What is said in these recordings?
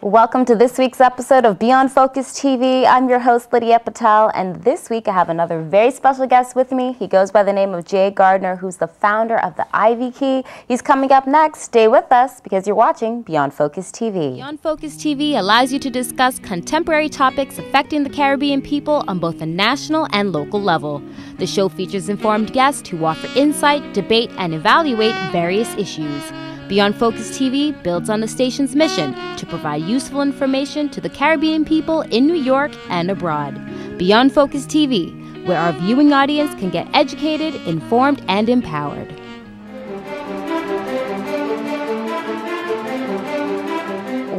Welcome to this week's episode of Beyond Focus TV. I'm your host, Lydia Patel, and this week I have another very special guest with me. He goes by the name of Jae Gardner, who's the founder of the Ivykey. He's coming up next. Stay with us because you're watching Beyond Focus TV. Beyond Focus TV allows you to discuss contemporary topics affecting the Caribbean people on both a national and local level. The show features informed guests who offer insight, debate, and evaluate various issues. Beyond Focus TV builds on the station's mission to provide useful information to the Caribbean people in New York and abroad. Beyond Focus TV, where our viewing audience can get educated, informed, and empowered.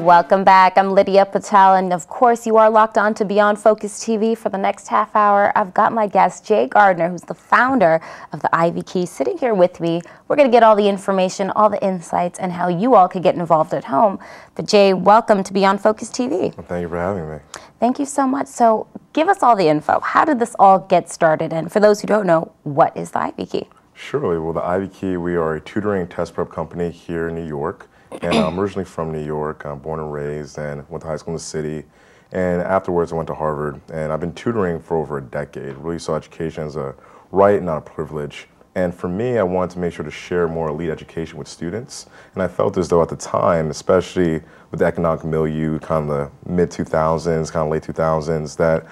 Welcome back. I'm Lydia Patel, and of course you are locked on to Beyond Focus TV for the next half hour. I've got my guest, Jae Gardner, who's the founder of the Ivykey, sitting here with me. We're going to get all the information, all the insights, and how you all could get involved at home. But Jae, welcome to Beyond Focus TV. Well, thank you for having me. Thank you so much. So give us all the info. How did this all get started? And for those who don't know, what is the Ivykey? Surely. Well, the Ivykey, we are a tutoring test prep company here in New York. And I'm originally from New York. I'm born and raised and went to high school in the city. And afterwards, I went to Harvard. And I've been tutoring for over a decade. Really saw education as a right, not a privilege. And for me, I wanted to make sure to share more elite education with students. And I felt as though at the time, especially with the economic milieu, kind of the mid-2000s, kind of late 2000s, that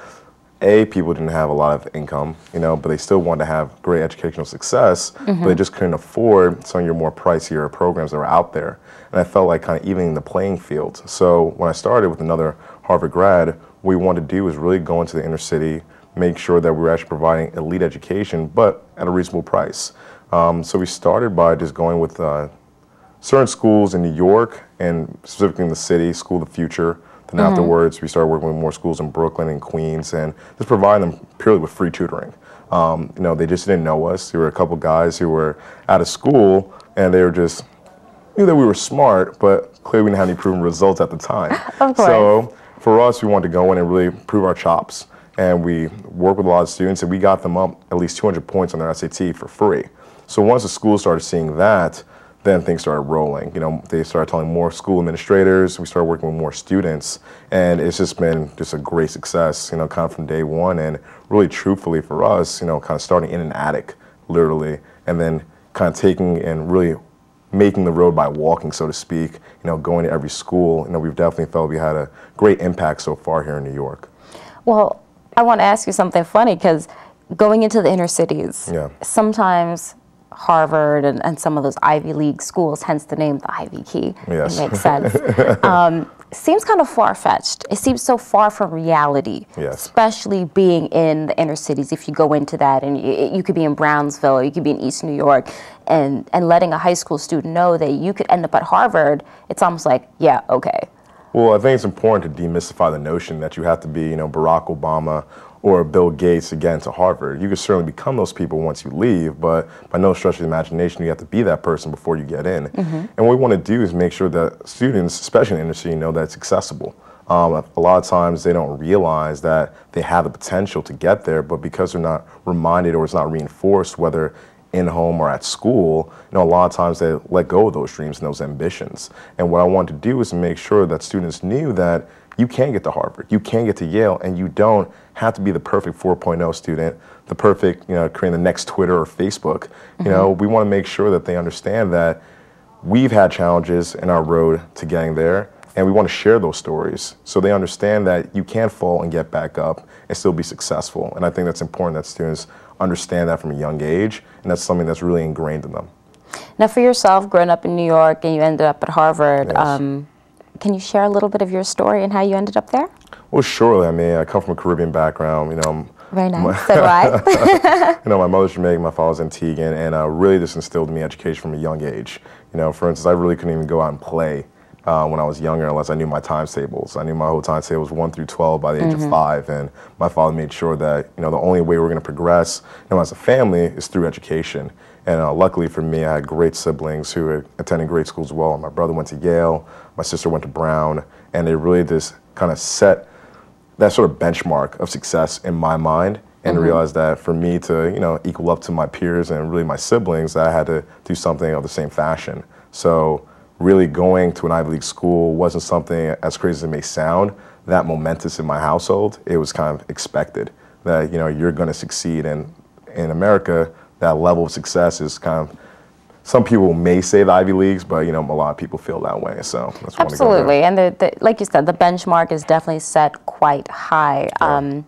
people didn't have a lot of income, but they still wanted to have great educational success, but they just couldn't afford some of your more pricier programs that were out there. And I felt like kind of evening the playing field. So when I started with another Harvard grad, what we wanted to do was really go into the inner city, make sure that we were actually providing elite education, but at a reasonable price. So we started by just going with certain schools in New York, and specifically in the city, School of the Future. And afterwards, we started working with more schools in Brooklyn and Queens, and just providing them purely with free tutoring. They just didn't know us. There were a couple guys who were out of school, and they were just knew that we were smart, but clearly we didn't have any proven results at the time. Of course. So for us, we wanted to go in and really prove our chops, and we worked with a lot of students, and we got them up at least 200 points on their SAT for free. So once the school started seeing that, then things started rolling. They started telling more school administrators. We started working with more students, and it's just been just a great success, kind of from day one. And really, truthfully for us, kind of starting in an attic, literally, and then kind of taking and really making the road by walking, so to speak. Going to every school. We've definitely felt we had a great impact so far here in New York. Well, I want to ask you something funny, because going into the inner cities, sometimes Harvard and some of those Ivy League schools, hence the name the Ivykey. Yes. It makes sense. Seems kind of far-fetched. It seems so far from reality, especially being in the inner cities. If you go into that, and you could be in Brownsville, or you could be in East New York, and letting a high school student know that you could end up at Harvard, it's almost like, yeah, okay. Well, I think it's important to demystify the notion that you have to be, Barack Obama or Bill Gates to get into Harvard. You can certainly become those people once you leave, but by no stretch of the imagination, you have to be that person before you get in. And what we want to do is make sure that students, especially in the inner city, know that it's accessible. A lot of times they don't realize that they have the potential to get there, but because they're not reminded or it's not reinforced, whether in home or at school, a lot of times they let go of those dreams and those ambitions. And what I want to do is make sure that students knew that you can get to Harvard, you can get to Yale, and you don't have to be the perfect 4.0 student, the perfect, creating the next Twitter or Facebook. We want to make sure that they understand that we've had challenges in our road to getting there, and we want to share those stories so they understand that you can fall and get back up and still be successful. And I think that's important that students understand that from a young age, and that's something that's really ingrained in them. Now, for yourself, growing up in New York and you ended up at Harvard, can you share a little bit of your story and how you ended up there? Well, surely. I mean, I come from a Caribbean background. Very nice. So do I. My mother's Jamaican, my father's Antiguan, and really this instilled in me education from a young age. For instance, I really couldn't even go out and play when I was younger unless I knew my times tables. I knew my whole times tables 1 through 12 by the age of 5, and my father made sure that the only way we're going to progress as a family is through education. And luckily for me, I had great siblings who attended great schools as well. My brother went to Yale, my sister went to Brown, and they really just kind of set that sort of benchmark of success in my mind, and realized that for me to equal up to my peers and really my siblings, that I had to do something of the same fashion. So really going to an Ivy League school wasn't something, as crazy as it may sound, that momentous in my household. It was kind of expected that you're going to succeed, and in America that level of success is kind of, some people may say the Ivy Leagues, but a lot of people feel that way. So that's why absolutely, and like you said, the benchmark is definitely set quite high. Yeah.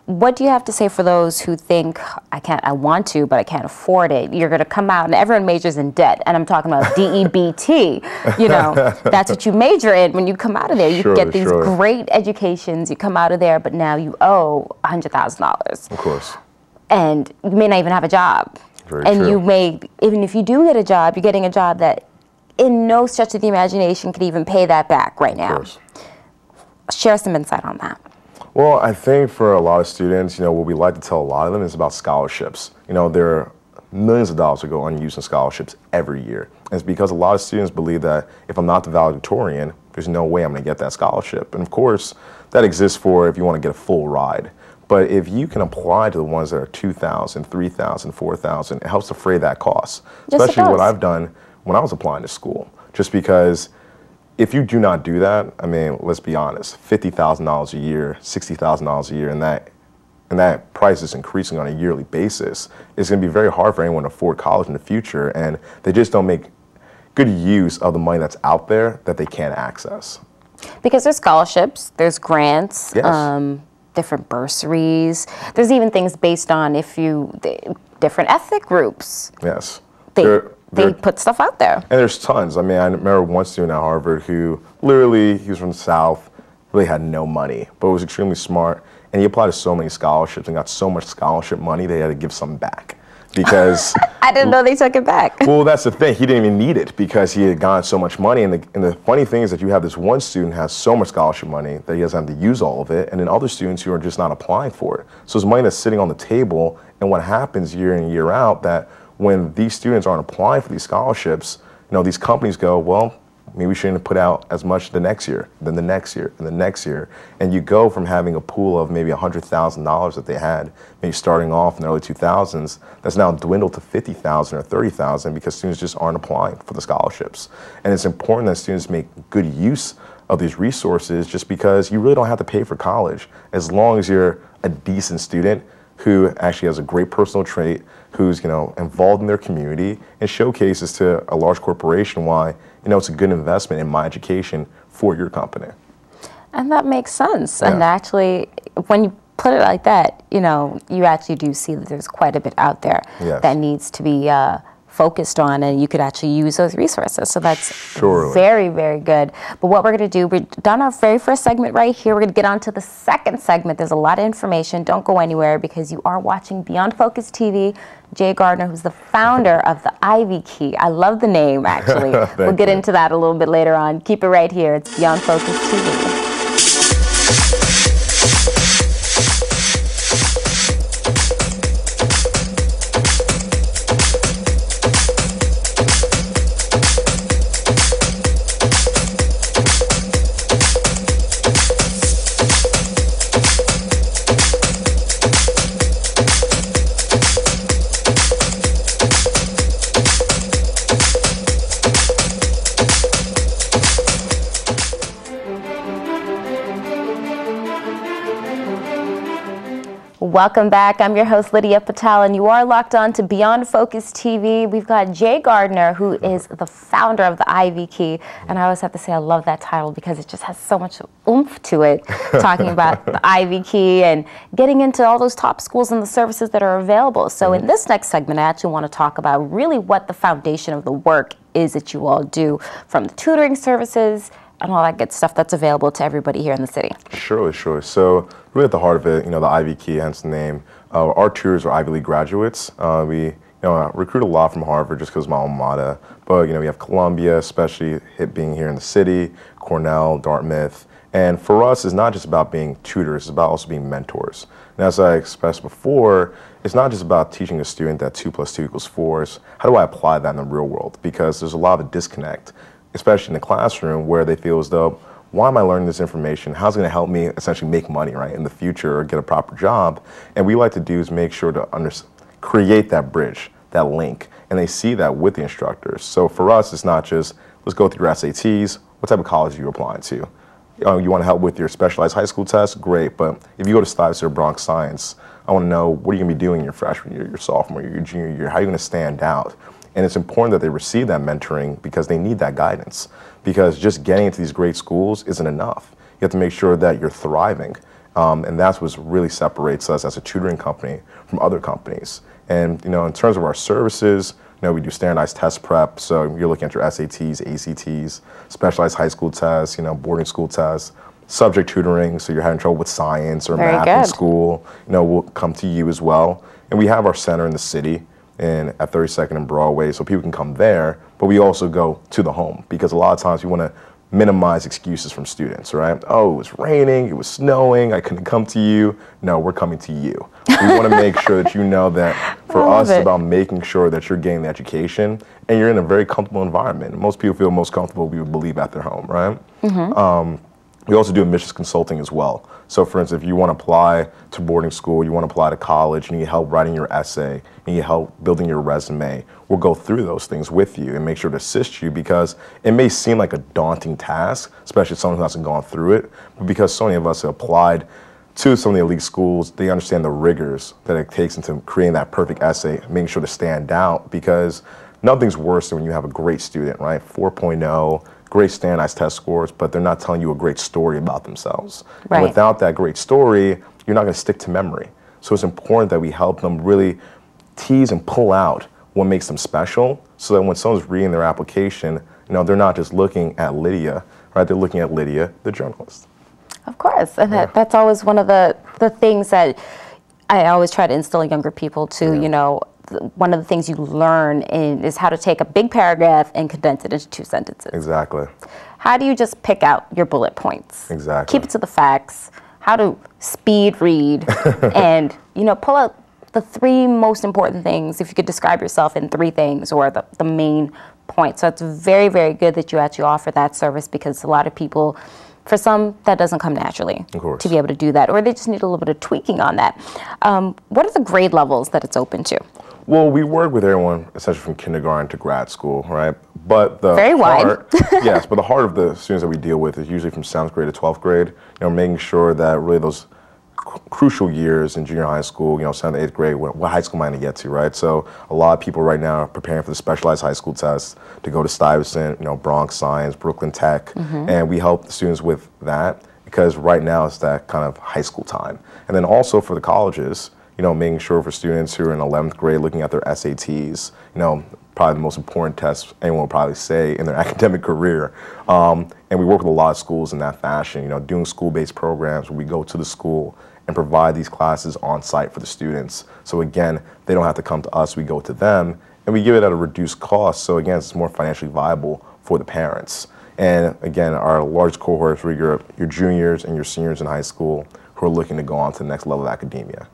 What do you have to say for those who think, I want to, but I can't afford it? You're going to come out, and everyone majors in debt, and I'm talking about DEBT. That's what you major in. When you come out of there, you get these great educations. You come out of there, but now you owe $100,000. Of course. And you may not even have a job. Very true. You may, even if you do get a job, you're getting a job that in no stretch of the imagination could even pay that back right now. Of course. Share some insight on that. Well, I think for a lot of students, what we like to tell a lot of them is about scholarships. There are millions of dollars that go unused in scholarships every year. And it's because a lot of students believe that if I'm not the valedictorian, there's no way I'm going to get that scholarship. And of course, that exists for if you want to get a full ride. But if you can apply to the ones that are $2,000, $3,000, $4,000, it helps defray that cost. Yes, especially what I've done when I was applying to school. Just because if you do not do that, let's be honest, $50,000 a year, $60,000 a year, and that price is increasing on a yearly basis, it's going to be very hard for anyone to afford college in the future, and they just don't make good use of the money that's out there that they can't access. Because there's scholarships, there's grants, yes. Different bursaries. There's even things based on different ethnic groups. Yes. They put stuff out there. And there's tons. I remember one student at Harvard who literally, he was from the South, really had no money, but was extremely smart. And he applied to so many scholarships and got so much scholarship money, they had to give some back. Because I didn't know they took it back. Well, that's the thing. He didn't even need it because he had gotten so much money. And the funny thing is that you have this one student who has so much scholarship money that he doesn't have to use all of it, and then other students who are just not applying for it. So it's money that's sitting on the table, and what happens year in and year out, that when these students aren't applying for these scholarships, these companies go, well, maybe we shouldn't put out as much the next year, then the next year, and the next year. And you go from having a pool of maybe $100,000 that they had, maybe starting off in the early 2000s, that's now dwindled to $50,000 or $30,000 because students just aren't applying for the scholarships. And it's important that students make good use of these resources, just because you really don't have to pay for college as long as you're a decent student who actually has a great personal trait, who's involved in their community, and showcases to a large corporation why it's a good investment in my education for your company. And that makes sense. Yeah. And actually, when you put it like that, you actually do see that there's quite a bit out there yes. that needs to be focused on, and you could actually use those resources. So that's Surely. Very, very good. But what we're going to do, we've done our very first segment right here. We're going to get on to the second segment. There's a lot of information. Don't go anywhere, because you are watching Beyond Focus TV. Jae Gardner, who's the founder of the Ivykey. I love the name, actually. We'll get into that a little bit later on. Keep it right here. It's Beyond Focus TV. Welcome back. I'm your host, Lydia Patel, and you are locked on to Beyond Focus TV. We've got Jae Gardner, who is the founder of the Ivykey, and I always have to say I love that title because it just has so much oomph to it, talking about the Ivykey and getting into all those top schools and the services that are available. So in this next segment, I actually want to talk about really what the foundation of the work is that you all do, from the tutoring services and all that good stuff that's available to everybody here in the city? Sure, sure. So really at the heart of it, the Ivykey, hence the name, our tutors are Ivy League graduates. We recruit a lot from Harvard just because of my alma mater, but we have Columbia, especially being here in the city, Cornell, Dartmouth. And for us, it's not just about being tutors, it's about also being mentors. And as I expressed before, it's not just about teaching a student that 2 + 2 = 4. It's how do I apply that in the real world? Because there's a lot of disconnect, especially in the classroom, where they feel as though, why am I learning this information? How's it going to help me essentially make money, right, in the future or get a proper job? And what we like to do is make sure to create that bridge, that link, and they see that with the instructors. So for us, it's not just, let's go through your SATs, what type of college are you applying to? You want to help with your specialized high school test? Great, but if you go to Stuyvesant or Bronx Science, I want to know what are you going to be doing in your freshman year, your sophomore year, your junior year, how are you going to stand out? And it's important that they receive that mentoring because they need that guidance. Because just getting into these great schools isn't enough. You have to make sure that you're thriving. And that's what really separates us as a tutoring company from other companies. And in terms of our services, we do standardized test prep. So you're looking at your SATs, ACTs, specialized high school tests, boarding school tests, subject tutoring. So you're having trouble with science or math in school, we'll come to you as well. And we have our center in the city at 32nd and Broadway, so people can come there. But we also go to the home because a lot of times we want to minimize excuses from students, right? Oh, it was raining, it was snowing, I couldn't come to you. No, we're coming to you. We want to make sure that you know that for us, it's about making sure that you're getting the education and you're in a very comfortable environment. Most people feel most comfortable, we would believe, at their home, right? We also do admissions consulting as well. So for instance, if you want to apply to boarding school, you want to apply to college, you need help writing your essay, you need help building your resume, we'll go through those things with you and make sure to assist you because it may seem like a daunting task, especially someone who hasn't gone through it, but because so many of us have applied to some of the elite schools, they understand the rigors that it takes into creating that perfect essay, making sure to stand out because nothing's worse than when you have a great student, right? 4.0, great standardized test scores, but they're not telling you a great story about themselves. Right. And without that great story, you're not going to stick to memory. So it's important that we help them really tease and pull out what makes them special so that when someone's reading their application, they're not just looking at Lydia, right? They're looking at Lydia, the journalist. Of course, and that's always one of the things that I always try to instill in younger people too, one of the things you learn is how to take a big paragraph and condense it into 2 sentences. Exactly. How do you just pick out your bullet points? Exactly. Keep it to the facts. How to speed read and, pull out the 3 most important things, if you could describe yourself in 3 things or the main point. So it's very, very good that you actually offer that service because a lot of people, for some, that doesn't come naturally to be able to do that, or they just need a little bit of tweaking on that. What are the grade levels that it's open to? Well, we work with everyone essentially from kindergarten to grad school, right? But the very wide. Yes, but the heart of the students that we deal with is usually from 7th grade to 12th grade. Making sure that really those crucial years in junior high school, 7th, 8th grade, what high school am I going to get to, right? So a lot of people right now are preparing for the specialized high school tests to go to Stuyvesant, Bronx Science, Brooklyn Tech, and we help the students with that because right now it's that kind of high school time. And then also for the colleges, making sure for students who are in 11th grade looking at their SATs, probably the most important test anyone will probably say in their academic career. And we work with a lot of schools in that fashion, doing school-based programs where we go to the school and provide these classes on site for the students. So again, they don't have to come to us, we go to them, and we give it at a reduced cost. So again, it's more financially viable for the parents. And again, our large cohorts were your juniors and your seniors in high school who are looking to go on to the next level of academia.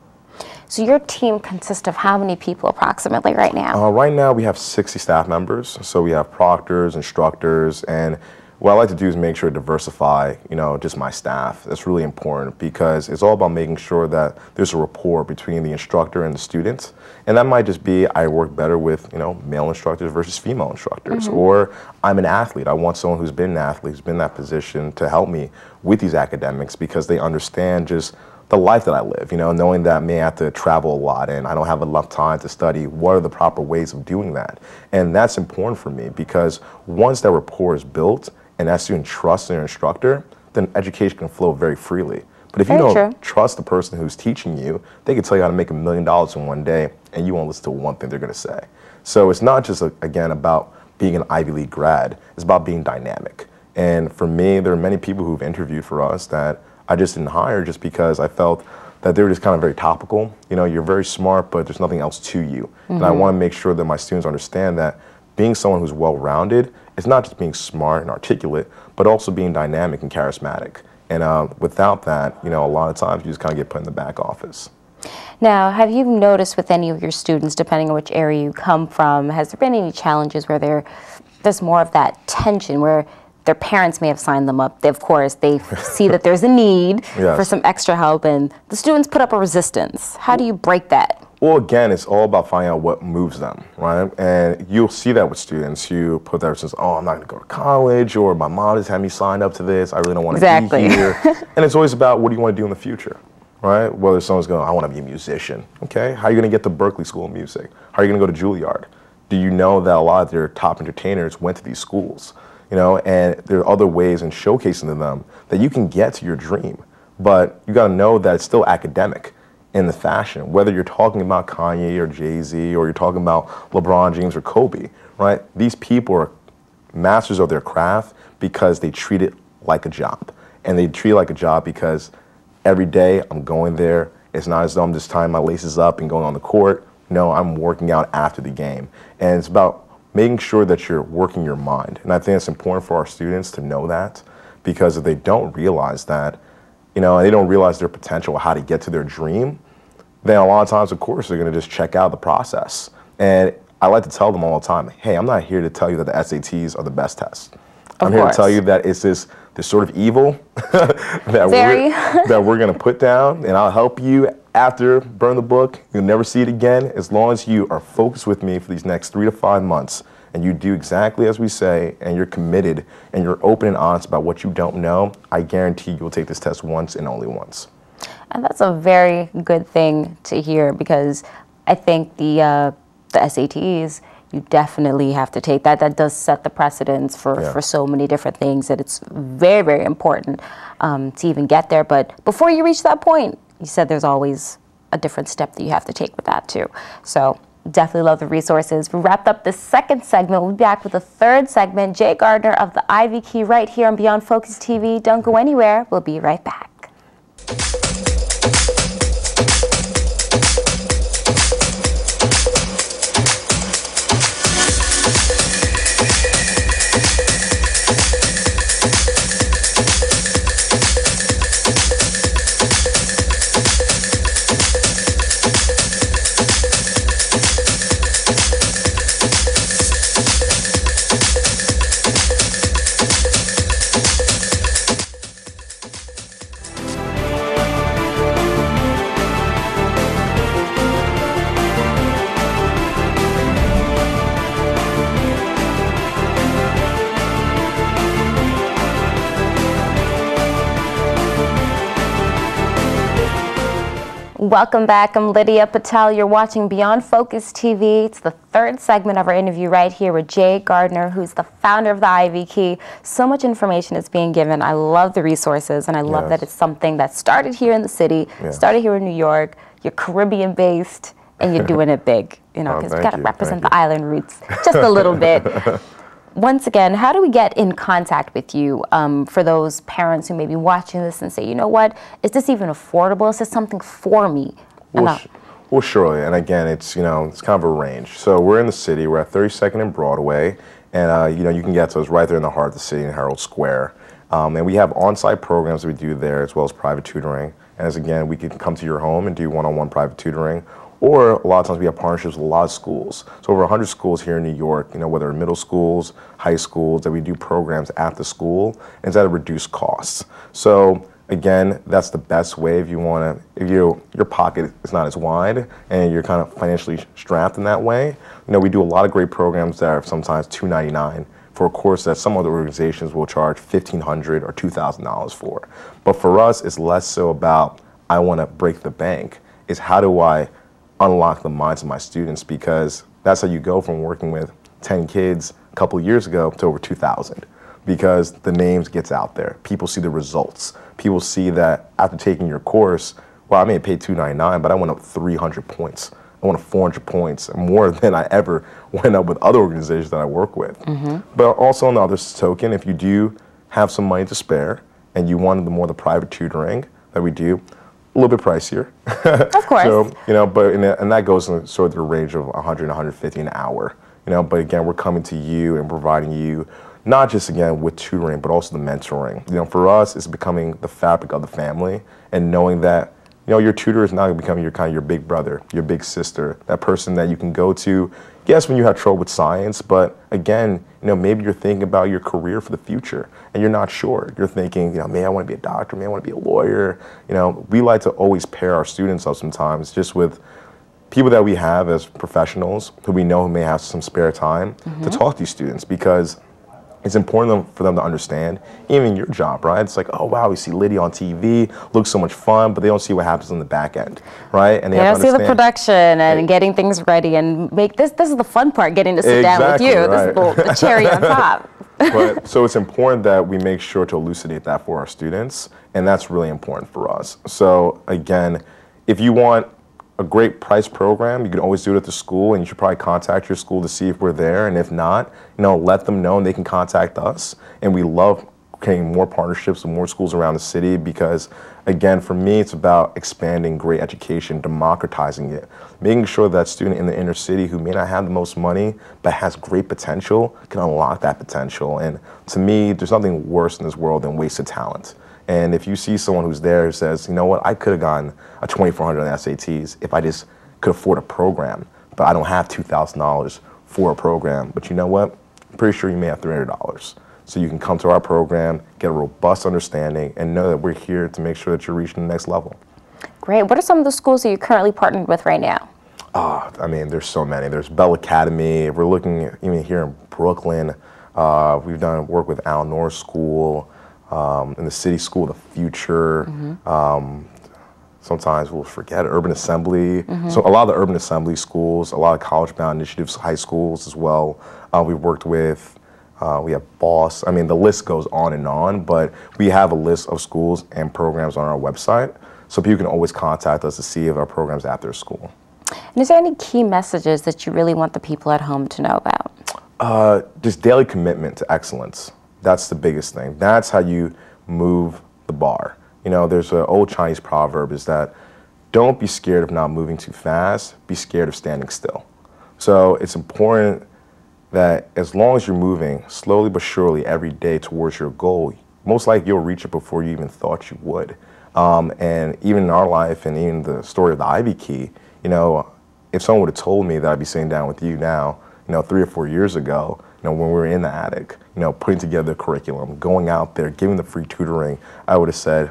So your team consists of how many people approximately right now? Right now we have 60 staff members. So we have proctors, instructors, and what I like to do is make sure to diversify, just my staff. That's really important because it's all about making sure that there's a rapport between the instructor and the student. And that might just be I work better with, male instructors versus female instructors. Or I'm an athlete. I want someone who's been an athlete, who's been in that position to help me with these academics because they understand just the life that I live, knowing that I may have to travel a lot and I don't have enough time to study. What are the proper ways of doing that? And that's important for me because once that rapport is built and that student trusts their instructor, then education can flow very freely. But if you don't trust the person who's teaching you, they can tell you how to make $1 million in one day and you won't listen to one thing they're going to say. So it's not just, again, about being an Ivy League grad. It's about being dynamic. And for me, there are many people who've interviewed for us that I just didn't hire just because I felt that they were just kind of very topical. You know, you're very smart, but there's nothing else to you. And I want to make sure that my students understand that being someone who's well-rounded is not just being smart and articulate, but also being dynamic and charismatic. And without that, you know, a lot of times you just kind of get put in the back office. Now, have you noticed with any of your students, depending on which area you come from, has there been any challenges where there's more of that tension where their parents may have signed them up? Of course, they see that there's a need for some extra help, and the students put up a resistance. How do you break that? Well, again, it's all about finding out what moves them, right? And you'll see that with students who put that resistance, oh, I'm not going to go to college, or my mom just had me signed up to this, I really don't want to be here. And it's always about what do you want to do in the future, right? Whether someone's going, I want to be a musician. Okay, how are you going to get to Berkeley School of Music? How are you going to go to Juilliard? Do you know that a lot of their top entertainers went to these schools? You know, and there are other ways in showcasing to them that you can get to your dream, but you got to know that it's still academic in the fashion, whether you're talking about Kanye or Jay-Z or you're talking about LeBron James or Kobe, right? These people are masters of their craft because they treat it like a job, and they treat it like a job because every day I'm going there. It's not as though I'm just tying my laces up and going on the court. No, I'm working out after the game, and it's about making sure that you're working your mind. And I think it's important for our students to know that, because if they don't realize that, you know, and they don't realize their potential, how to get to their dream, then a lot of times, of course, they're gonna just check out the process. And I like to tell them all the time, hey, I'm not here to tell you that the SATs are the best test. I'm here to tell you that it's this sort of evil that we're gonna put down, and I'll help you after burn the book. You'll never see it again, as long as you are focused with me for these next 3 to 5 months, and you do exactly as we say, and you're committed, and you're open and honest about what you don't know. I guarantee you will take this test once and only once. And that's a very good thing to hear, because I think the SATs, you definitely have to take that. That does set the precedence for so many different things, that it's very, very important to even get there. But before you reach that point, you said there's always a different step that you have to take with that too. So definitely love the resources. We wrapped up the second segment. We'll be back with the third segment. Jae Gardner of the Ivykey right here on Beyond Focus TV. Don't go anywhere. We'll be right back. Welcome back. I'm Lydia Patel. You're watching Beyond Focus TV. It's the third segment of our interview right here with Jae Gardner, who's the founder of the Ivykey. So much information is being given. I love the resources, and I love that it's something that started here in the city, started here in New York. You're Caribbean-based, and you're doing it big, you know, because you got to represent the island roots just a little bit. Once again, how do we get in contact with you for those parents who may be watching this and say, you know what, is this even affordable? Is this something for me? Well, surely, and again, it's, you know, it's kind of a range. So we're in the city, we're at 32nd and Broadway, and you know, you can get to us right there in the heart of the city in Herald Square. And we have on-site programs that we do there, as well as private tutoring. And as again, we can come to your home and do one-on-one private tutoring. Or a lot of times we have partnerships with a lot of schools. So over 100 schools here in New York, you know, whether middle schools, high schools, that we do programs at the school, and it's at a reduced cost. So again, that's the best way if you want to, if your pocket is not as wide and you're kind of financially strapped in that way. You know, we do a lot of great programs that are sometimes $299 for a course that some other organizations will charge $1,500 or $2,000 for. But for us, it's less so about, I want to break the bank. It's how do I unlock the minds of my students, because that's how you go from working with 10 kids a couple of years ago to over 2,000, because the names gets out there. People see the results. People see that after taking your course, well, I may have paid $299, but I went up 300 points. I went up 400 points, more than I ever went up with other organizations that I work with. But also on the other token, if you do have some money to spare and you wanted the private tutoring that we do, a little bit pricier. Of course. So, and that goes in sort of the range of 100, 150 an hour. But again, we're coming to you and providing you not just, again, with tutoring, but also the mentoring. For us, it's becoming the fabric of the family and knowing that, your tutor is now becoming your big brother, your big sister, that person that you can go to, yes, when you have trouble with science, but again, maybe you're thinking about your career for the future and you're not sure. You're thinking, may I want to be a doctor, may I want to be a lawyer. We like to always pair our students up sometimes just with people that we have as professionals who we know who may have some spare time to talk to these students, because it's important for them to understand, even your job, right? It's like, oh, wow, we see Lydia on TV, looks so much fun, but they don't see what happens on the back end, right? And they don't see the production and getting things ready and make this is the fun part, getting to sit down with you. Right. This is the cherry on top. So it's important that we make sure to elucidate that for our students, and that's really important for us. So again, if you want a great price program, you can always do it at the school, and you should probably contact your school to see if we're there, and if not, let them know and they can contact us. And we love creating more partnerships with more schools around the city because, again, for me, it's about expanding great education, democratizing it, making sure that student in the inner city who may not have the most money but has great potential can unlock that potential. And to me, there's nothing worse in this world than wasted talent. And if you see someone who's there who says, you know what, I could have gotten a 2,400 on SATs if I just could afford a program, but I don't have $2,000 for a program. But you know what, I'm pretty sure you may have $300. So you can come to our program, get a robust understanding, and know that we're here to make sure that you're reaching the next level. Great. What are some of the schools that you're currently partnered with right now? There's so many. There's Bell Academy. We're looking at, even here in Brooklyn. We've done work with Al Noor School. In the City School of the Future. Sometimes we'll forget Urban Assembly. So a lot of the Urban Assembly schools, a lot of college-bound initiatives, high schools as well. We've worked with, we have BOSS. The list goes on, but we have a list of schools and programs on our website. So people can always contact us to see if our program's at their school. And is there any key messages that you really want the people at home to know about? Just daily commitment to excellence. That's the biggest thing. That's how you move the bar. There's an old Chinese proverb is that don't be scared of not moving too fast, be scared of standing still. So it's important that as long as you're moving slowly but surely every day towards your goal, most likely you'll reach it before you even thought you would. And even in our life and even the story of the Ivykey, if someone would have told me that I'd be sitting down with you now, 3 or 4 years ago, when we were in the attic, putting together the curriculum, going out there, giving the free tutoring, I would have said,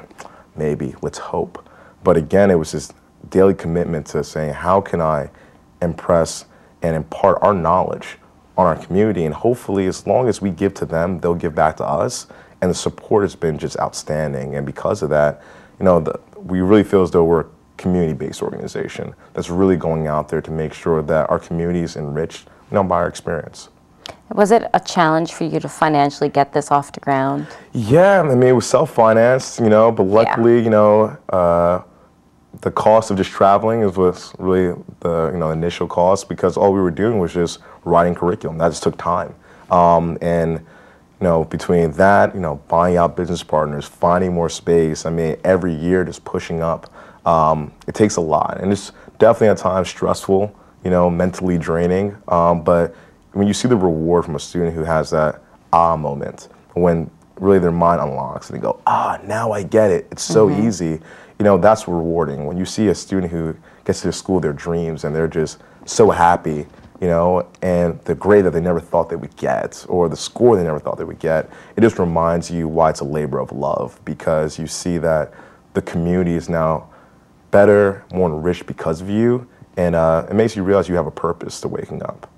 maybe, let's hope. But again, it was this daily commitment to saying, how can I impress and impart our knowledge on our community? And hopefully, as long as we give to them, they'll give back to us. And the support has been just outstanding. And because of that, we really feel as though we're a community-based organization that's really going out there to make sure that our community is enriched, by our experience. Was it a challenge for you to financially get this off the ground? Yeah, it was self-financed, but luckily, the cost of just traveling was really the initial cost, because all we were doing was just writing curriculum. That just took time. And between that, buying out business partners, finding more space, every year just pushing up, it takes a lot. And it's definitely at times stressful, mentally draining, but when you see the reward from a student who has that moment, when really their mind unlocks and they go, now I get it, it's so easy, that's rewarding. When you see a student who gets to the school of their dreams and they're just so happy, and the grade that they never thought they would get, or the score they never thought they would get, it just reminds you why it's a labor of love, because you see that the community is now better, more enriched because of you, and it makes you realize you have a purpose to waking up.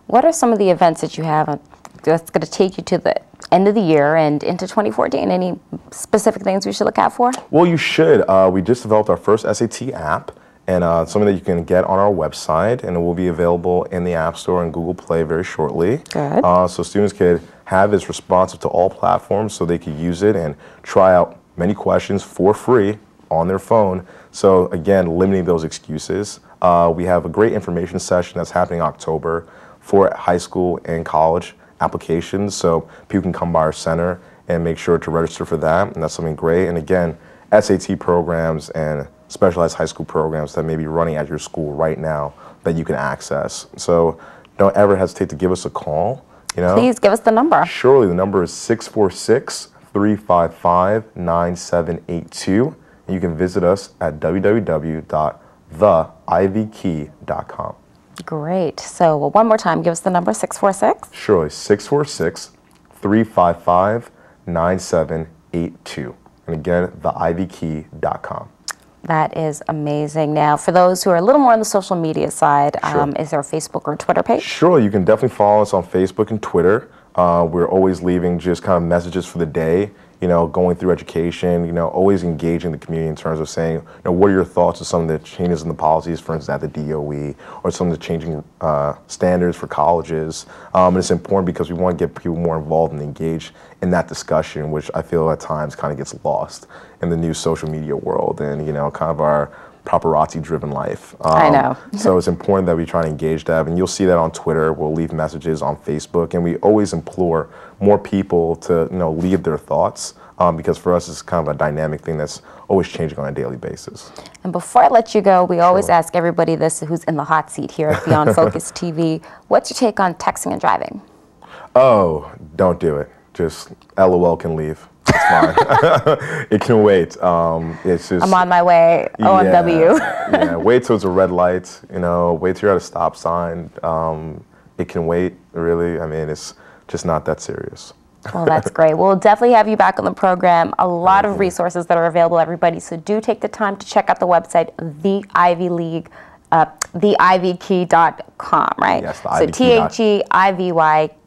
What are some of the events that you have that's going to take you to the end of the year and into 2014? Any specific things we should look out for? Well, you should. We just developed our first SAT app, and something that you can get on our website, and it will be available in the App Store and Google Play very shortly. Good. So students could have it responsive to all platforms, so they could use it and try out many questions for free on their phone. So again, limiting those excuses. We have a great information session that's happening in October for high school and college applications, so people can come by our center and make sure to register for that. And that's something great. And again, SAT programs and specialized high school programs that may be running at your school right now that you can access. So don't ever hesitate to give us a call. Please give us the number. Surely, the number is 646-355-9782. And you can visit us at www.theivykey.com. Great. So one more time, give us the number, 646? Surely, 646-355-9782. And again, theivykey.com. That is amazing. Now, for those who are a little more on the social media side, Sure. Is there a Facebook or Twitter page? Sure, you can definitely follow us on Facebook and Twitter. We're always leaving just kind of messages for the day, going through education, always engaging the community in terms of saying, what are your thoughts of some of the changes in the policies, for instance, at the DOE, or some of the changing standards for colleges. And it's important because we want to get people more involved and engaged in that discussion, which I feel at times kind of gets lost in the new social media world and, kind of our paparazzi-driven life. I know. So it's important that we try to engage that, and you'll see that on Twitter. We'll leave messages on Facebook, and we always implore more people to, leave their thoughts, because for us it's kind of a dynamic thing that's always changing on a daily basis. And before I let you go, we always Sure. ask everybody this who's in the hot seat here at Beyond Focus TV. What's your take on texting and driving? Oh, don't do it. Just LOL can leave. It's fine. It can wait. It's just. I'm on my way. OMW. Yeah, wait till it's a red light. Wait till you're at a stop sign. It can wait. Really. I mean, it's just not that serious. Well, that's great. We'll definitely have you back on the program. A lot of resources that are available, everybody. So do take the time to check out the website, theivykey.com, right? Yes, the so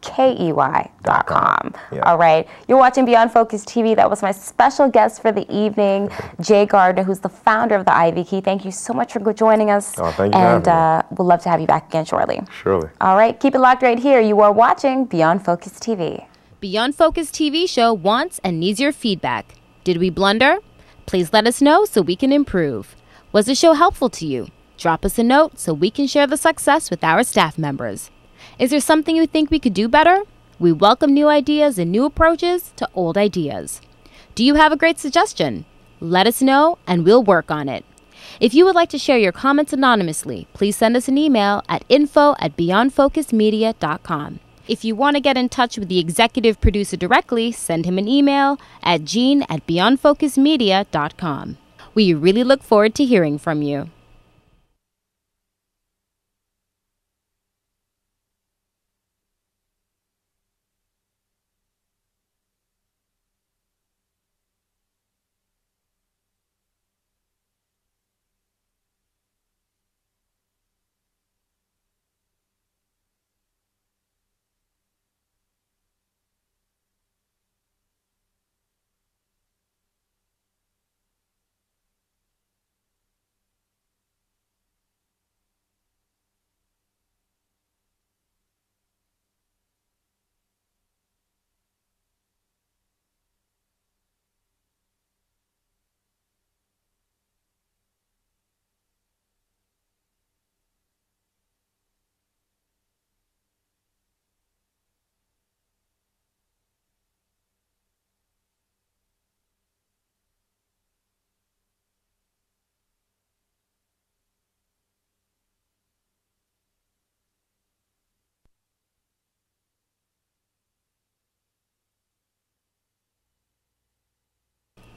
THEIVYKEY.com. Yeah. All right. You're watching Beyond Focus TV. That was my special guest for the evening, Jae Gardner, who's the founder of the Ivykey. Thank you so much for joining us. Oh, thank you for having me. We'll love to have you back again shortly. Surely. All right. Keep it locked right here. You are watching Beyond Focus TV. Beyond Focus TV show wants and needs your feedback. Did we blunder? Please let us know so we can improve. Was the show helpful to you? Drop us a note so we can share the success with our staff members. Is there something you think we could do better? We welcome new ideas and new approaches to old ideas. Do you have a great suggestion? Let us know and we'll work on it. If you would like to share your comments anonymously, please send us an email at info@beyondfocusmedia.com. If you want to get in touch with the executive producer directly, send him an email at gene@beyondfocusmedia.com. We really look forward to hearing from you.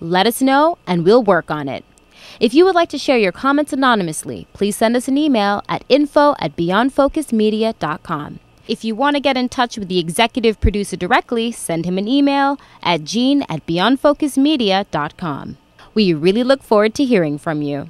Let us know and we'll work on it. If you would like to share your comments anonymously, please send us an email at info@beyondfocusmedia.com. If you want to get in touch with the executive producer directly, send him an email at gene@beyondfocusmedia.com. We really look forward to hearing from you.